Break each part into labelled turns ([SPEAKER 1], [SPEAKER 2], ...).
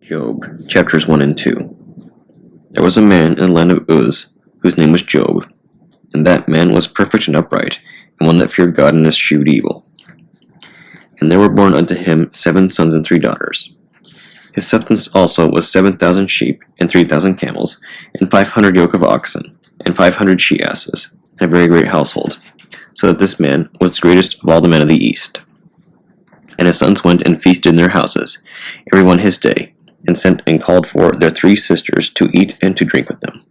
[SPEAKER 1] Job, chapters 1 and 2. There was a man in the land of Uz, whose name was Job, and that man was perfect and upright, and one that feared God and eschewed evil. And there were born unto him 7 sons and 3 daughters. His substance also was 7,000 sheep, and 3,000 camels, and 500 yoke of oxen, and 500 she-asses, and a very great household, so that this man was the greatest of all the men of the east. And his sons went and feasted in their houses, every one his day, and sent and called for their 3 sisters to eat and to drink with them.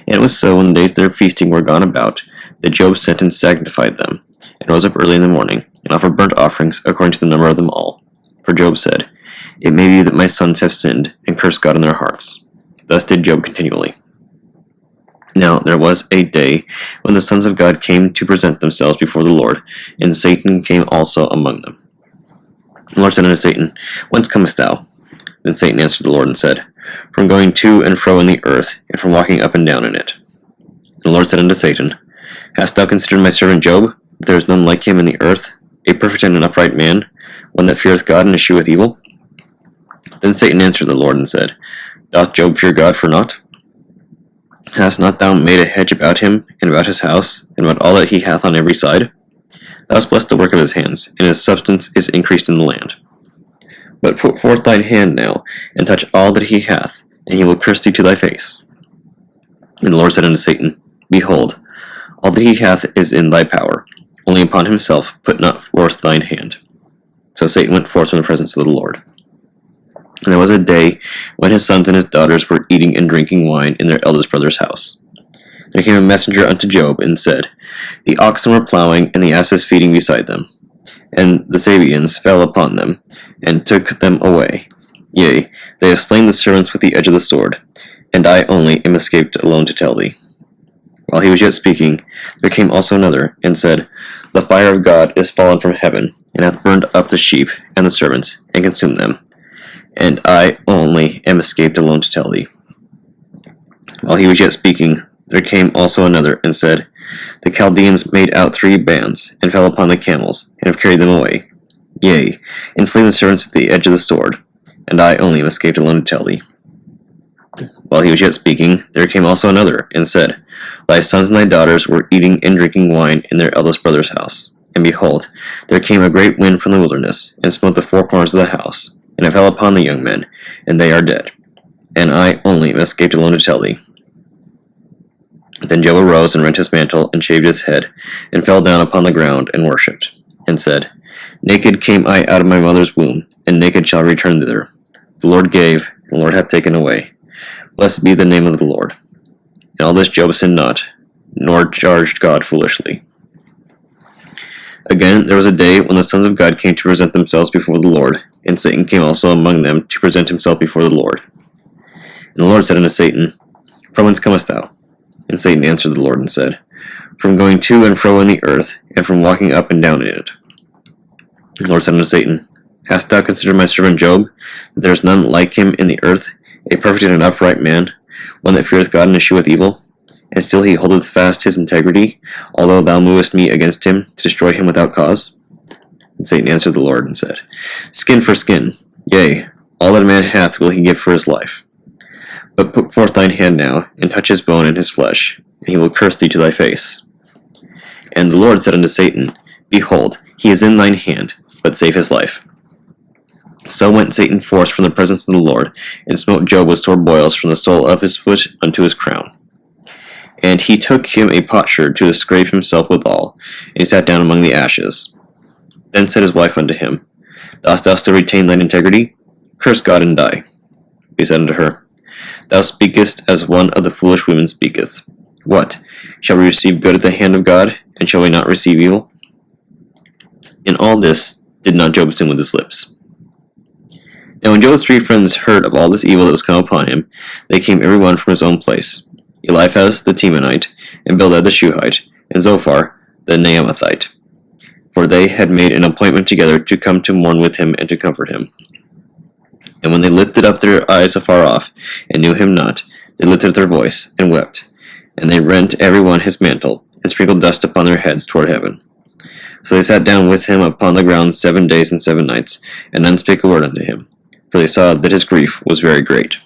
[SPEAKER 1] And it was so, when the days of their feasting were gone about, that Job sent and sanctified them, and rose up early in the morning, and offered burnt offerings according to the number of them all. For Job said, It may be that my sons have sinned, and cursed God in their hearts. Thus did Job continually. Now there was a day when the sons of God came to present themselves before the Lord, and Satan came also among them. The Lord said unto Satan, Whence comest thou? Then Satan answered the Lord and said, From going to and fro in the earth, and from walking up and down in it. And the Lord said unto Satan, Hast thou considered my servant Job, that there is none like him in the earth, a perfect and an upright man, one that feareth God and escheweth evil? Then Satan answered the Lord and said, Doth Job fear God for naught? Hast not thou made a hedge about him, and about his house, and about all that he hath on every side? Thou hast blessed the work of his hands, and his substance is increased in the land. But put forth thine hand now, and touch all that he hath, and he will curse thee to thy face. And the Lord said unto Satan, Behold, all that he hath is in thy power, only upon himself put not forth thine hand. So Satan went forth from the presence of the Lord. And there was a day when his sons and his daughters were eating and drinking wine in their eldest brother's house. There came a messenger unto Job, and said, The oxen were plowing, and the asses feeding beside them. And the Sabeans fell upon them, and took them away. Yea, they have slain the servants with the edge of the sword, and I only am escaped alone to tell thee. While he was yet speaking, there came also another, and said, The fire of God is fallen from heaven, and hath burned up the sheep and the servants, and consumed them. And I only am escaped alone to tell thee. While he was yet speaking, there came also another, and said, The Chaldeans made out 3 bands, and fell upon the camels, and have carried them away. Yea, and slain the servants at the edge of the sword, and I only am escaped alone to tell thee. While he was yet speaking, there came also another, and said, Thy sons and thy daughters were eating and drinking wine in their eldest brother's house. And behold, there came a great wind from the wilderness, and smote the 4 corners of the house, and it fell upon the young men, and they are dead. And I only am escaped alone to tell thee. Then Job arose and rent his mantle, and shaved his head, and fell down upon the ground, and worshipped, and said, Naked came I out of my mother's womb, and naked shall I return thither. The Lord gave, the Lord hath taken away. Blessed be the name of the Lord. In all this Job sinned not, nor charged God foolishly. Again, there was a day when the sons of God came to present themselves before the Lord, and Satan came also among them to present himself before the Lord. And the Lord said unto Satan, From whence comest thou? And Satan answered the Lord and said, From going to and fro in the earth, and from walking up and down in it. And the Lord said unto Satan, Hast thou considered my servant Job, that there is none like him in the earth, a perfect and an upright man, one that feareth God and escheweth evil? And still he holdeth fast his integrity, although thou movest me against him, to destroy him without cause? And Satan answered the Lord and said, Skin for skin, yea, all that a man hath will he give for his life. But put forth thine hand now, and touch his bone and his flesh, and he will curse thee to thy face. And the Lord said unto Satan, Behold, he is in thine hand, but save his life. So went Satan forth from the presence of the Lord, and smote Job with sore boils from the sole of his foot unto his crown. And he took him a potsherd to scrape himself withal, and he sat down among the ashes. Then said his wife unto him, Dost thou still retain thine integrity? Curse God and die. He said unto her, Thou speakest as one of the foolish women speaketh. What? Shall we receive good at the hand of God, and shall we not receive evil? In all this did not Job sin with his lips. Now when Job's 3 friends heard of all this evil that was come upon him, they came every one from his own place, Eliphaz the Temanite, and Bildad the Shuhite, and Zophar the Naamathite. For they had made an appointment together to come to mourn with him and to comfort him. And when they lifted up their eyes afar off, and knew him not, they lifted up their voice, and wept. And they rent every one his mantle, and sprinkled dust upon their heads toward heaven. So they sat down with him upon the ground 7 days and 7 nights, and none spake a word unto him. for they saw that his grief was very great.